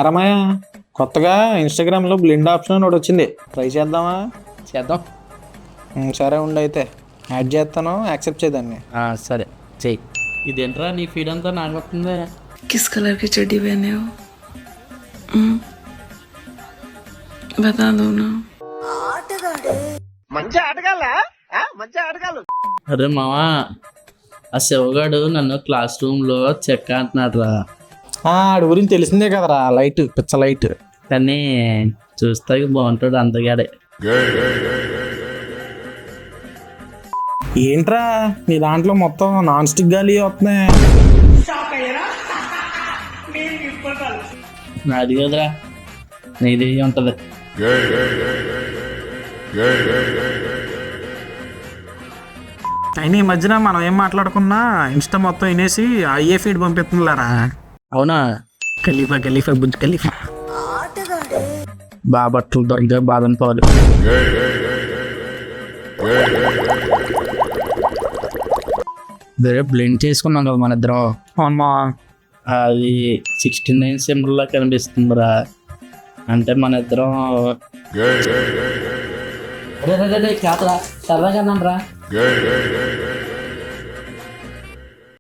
అరమయ్య, కొత్తగా ఇన్స్టాగ్రామ్లో blend option అని ఒకటి వచ్చింది, ట్రై చేద్దామా? చేద్దాం. సరే ఉండు, అయితే యాడ్ చేస్తాను, యాక్సెప్ట్ చేయదాన్ని. సరే చెయ్యి. ఇదేంట్రా నీ ఫీడ్ అంతా నాకు వస్తుంది. किस कलर की चड्डी पहने हो? बता दो ना. అరే మావా, ఆ శివగాడు నన్ను క్లాస్ రూమ్లో చెక్క అంటున్నాడు రా. ఆడి గురించి తెలిసిందే కదరా, లైట్ పిచ్చ లైట్. కానీ చూస్తే బాగుంటాడు అందగాడే. ఏంట్రా నీ దాంట్లో మొత్తం నాన్ స్టిక్ గాలి వస్తున్నాయి? నాది కదరా, నీది ఉంటుంది. అయినా ఈ మధ్యన మనం ఏం మాట్లాడుకున్నా ఇన్స్టా మొత్తం వినేసి అయ్యే ఫీడ్ పంపిస్తుందిలారా. అవునా? ఖలీఫా ఖలీఫా బుజ్ ఖలీఫా. బాబట్లు దొరికే బాదం పాలు. వేరే బ్లెండ్ చేసుకున్నాం కదా మన ఇద్దరం. అవునమ్మా. అది 69 సింబల్లా కనిపిస్తుందిరా. అంటే మన ఇద్దరం సరదాగా రా.